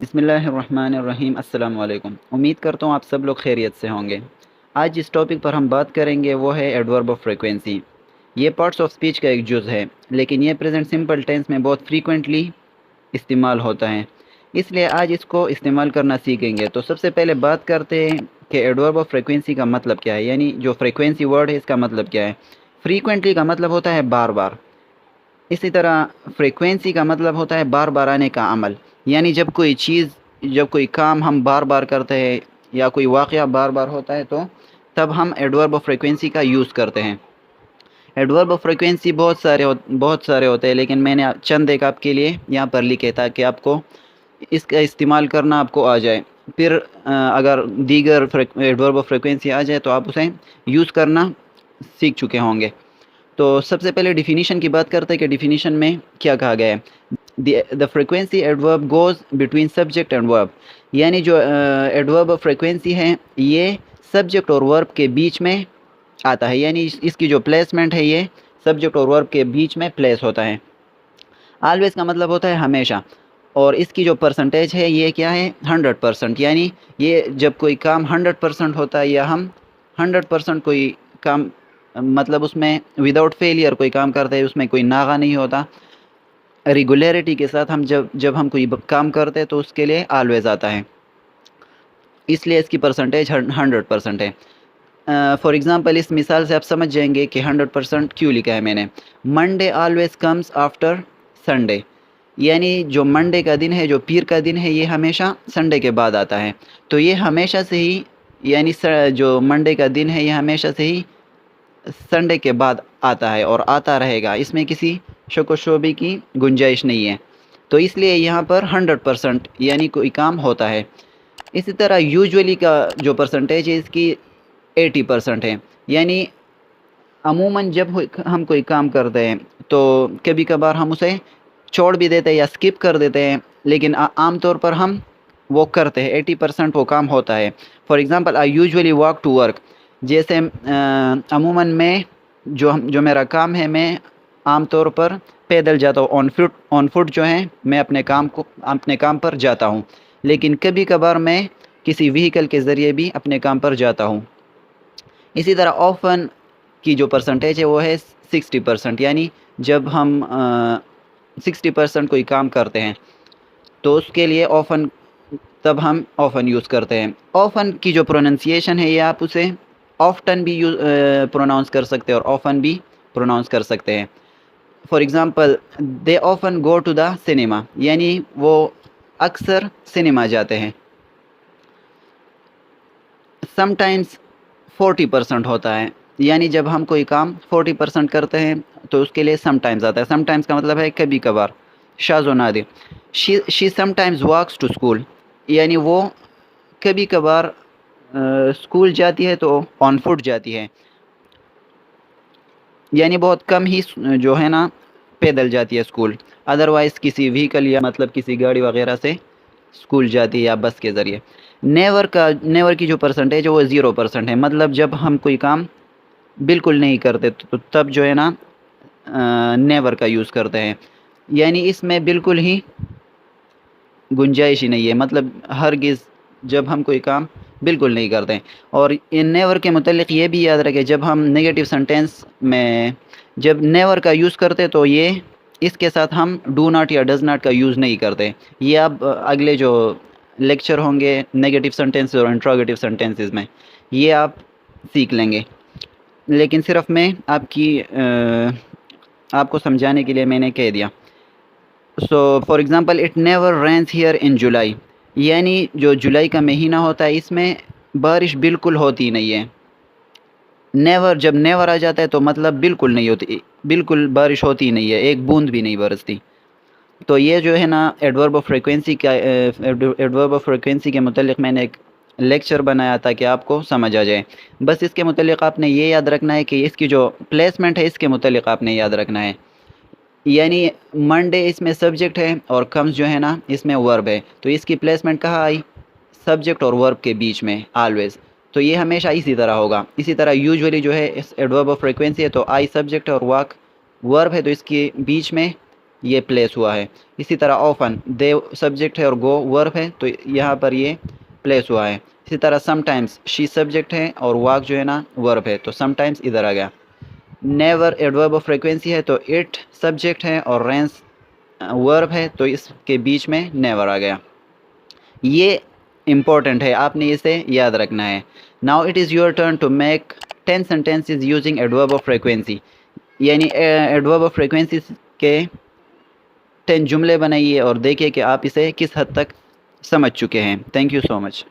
बिस्मिल्लाहिर्रहमानिर्रहीम। अस्सलाम वालेकुम। उम्मीद करता हूँ आप सब लोग खैरियत से होंगे। आज जिस टॉपिक पर हम बात करेंगे वो है एडवर्ब ऑफ फ्रीक्वेंसी। ये पार्ट्स ऑफ स्पीच का एक जुज़ है, लेकिन ये प्रेजेंट सिंपल टेंस में बहुत फ्रीक्वेंटली इस्तेमाल होता है, इसलिए आज इसको इस्तेमाल करना सीखेंगे। तो सबसे पहले बात करते हैं कि एडवर्ब ऑफ फ्रीक्वेंसी का मतलब क्या है, यानी जो फ्रीक्वेंसी वर्ड है इसका मतलब क्या है। फ्रीक्वेंटली का मतलब होता है बार बार। इसी तरह फ्रीक्वेंसी का मतलब होता है बार बार आने का अमल, यानी जब कोई काम हम बार बार करते हैं या कोई वाक़या बार बार होता है तो तब हम एडवर्ब ऑफ फ्रीक्वेंसी का यूज़ करते हैं। एडवर्ब ऑफ फ्रीक्वेंसी बहुत सारे होते हैं, लेकिन मैंने चंद एक आपके लिए यहाँ पर लिखे ताकि आपको इसका इस्तेमाल करना आपको आ जाए। फिर अगर दीगर एडवर्ब ऑफ फ्रीक्वेंसी आ जाए तो आप उसे यूज़ करना सीख चुके होंगे। तो सबसे पहले डिफिनीशन की बात करते हैं कि डिफिनीशन में क्या कहा गया है। The frequency adverb goes between subject and verb, यानी जो एडवर्ब ऑफ फ्रीक्वेंसी है ये सब्जेक्ट और वर्ब के बीच में आता है, यानी इसकी जो प्लेसमेंट है ये सब्जेक्ट और वर्ब के बीच में प्लेस होता है। ऑलवेज का मतलब होता है हमेशा, और इसकी जो परसेंटेज है ये क्या है 100%, यानी ये जब कोई काम 100% होता है या हम 100% कोई काम मतलब उसमें विदाउट फेलियर कोई काम करते हैं, उसमें कोई नागा नहीं होता, रेगुलरिटी के साथ हम जब हम कोई काम करते हैं तो उसके लिए ऑलवेज आता है, इसलिए इसकी परसेंटेज 100% है। फॉर एग्ज़ाम्पल इस मिसाल से आप समझ जाएंगे कि 100% क्यों लिखा है मैंने। Monday always comes after Sunday, यानी जो मंडे का दिन है, जो पीर का दिन है, ये हमेशा संडे के बाद आता है। तो ये हमेशा से ही, यानी जो मंडे का दिन है ये हमेशा से ही संडे के बाद आता है और आता रहेगा, इसमें किसी शक व शोबे की गुंजाइश नहीं है। तो इसलिए यहाँ पर 100% यानी कोई काम होता है। इसी तरह यूजुअली का जो परसेंटेज है इसकी 80% है, यानी अमूमन जब हम कोई काम करते हैं तो कभी कभार हम उसे छोड़ भी देते हैं या स्किप कर देते हैं, लेकिन आम तौर पर हम वो करते हैं, 80% वो काम होता है। For example I usually walk to work, जैसे अमूमन मैं जो मेरा काम है मैं आम तौर पर पैदल जाता हूँ, ऑन फुट जो है मैं अपने काम पर जाता हूँ, लेकिन कभी कभार मैं किसी व्हीकल के ज़रिए भी अपने काम पर जाता हूँ। इसी तरह ऑफन की जो परसेंटेज है वो है 60%, यानी जब हम 60% कोई काम करते हैं तो उसके लिए ऑफन, तब हम ऑफन यूज़ करते हैं। ऑफन की जो प्रोनाउंसिएशन है ये आप उसे ऑफ्टन भी प्रोनाउंस कर सकते हैं और ऑफन भी प्रोनाउंस कर सकते हैं। For example they often go to the cinema, यानी वो अक्सर सिनेमा जाते हैं। समटाइम्स 40% होता है, यानी जब हम कोई काम 40% करते हैं तो उसके लिए समटाइम्स आता है। समटाइम्स का मतलब है कभी कभार। शाज़ो नादिर, she sometimes walks to school, यानी वो कभी कभार स्कूल जाती है तो ऑन फुट जाती है, यानी बहुत कम ही जो है ना पैदल जाती है स्कूल, अदरवाइज़ किसी व्हीकल या मतलब किसी गाड़ी वगैरह से स्कूल जाती है या बस के ज़रिए। नेवर की जो परसेंटेज है वो 0% है, मतलब जब हम कोई काम बिल्कुल नहीं करते तो तब जो है ना नेवर का यूज़ करते हैं, यानी इसमें बिल्कुल ही गुंजाइश ही नहीं है, मतलब हरगिज़ जब हम कोई काम बिल्कुल नहीं करते हैं। और इन नेवर के मुतल्लिक़ ये भी याद रखें, जब हम नेगेटिव सेंटेंस में जब नेवर का यूज़ करते तो ये इसके साथ हम डू नॉट या डज़ नॉट का यूज़ नहीं करते। ये आप अगले जो लेक्चर होंगे नेगेटिव सेंटेंस और इंट्रोगेटिव सेंटेंसेस में ये आप सीख लेंगे, लेकिन सिर्फ मैं आपको समझाने के लिए मैंने कह दिया। So for example it never rains here in July, यानी जो जुलाई का महीना होता है इसमें बारिश बिल्कुल होती नहीं है। नेवर, जब नेवर आ जाता है तो मतलब बिल्कुल नहीं होती, बिल्कुल बारिश होती नहीं है, एक बूंद भी नहीं बरसती। तो ये जो है ना एडवर्ब ऑफ फ्रीक्वेंसी के मुतल्लिक़ मैंने एक लेक्चर बनाया था कि आपको समझ आ जाए। बस इसके मुतल्लिक़ आपने ये याद रखना है कि इसकी जो प्लेसमेंट है इसके मुतल्लिक़ आपने याद रखना है, यानी मंडे इसमें सब्जेक्ट है और कम्स जो है ना इसमें वर्ब है, तो इसकी प्लेसमेंट कहाँ आई, सब्जेक्ट और वर्ब के बीच में ऑलवेज। तो ये हमेशा इसी तरह होगा। इसी तरह यूजुअली जो है इस एडवर्ब ऑफ फ्रीक्वेंसी है तो आई सब्जेक्ट और वर्क वर्ब है, तो इसके बीच में ये प्लेस हुआ है। इसी तरह ऑफन, दे सब्जेक्ट है और गो वर्ब है, तो यहाँ पर ये प्लेस हुआ है। इसी तरह समटाइम्स, शी सब्जेक्ट है और वाक जो है ना वर्ब है, तो समटाइम्स इधर आ गया। नेवर एडवर्ब ऑफ फ्रीक्वेंसी है, तो इट सब्जेक्ट है और रेंस वर्ब है, तो इसके बीच में नेवर आ गया। ये इम्पोर्टेंट है, आपने इसे याद रखना है। Now it is your turn to make 10 sentences using adverb of frequency, यानी एडवर्ब ऑफ फ्रीक्वेंसी के 10 जुमले बनाइए और देखिए कि आप इसे किस हद तक समझ चुके हैं। Thank you so much.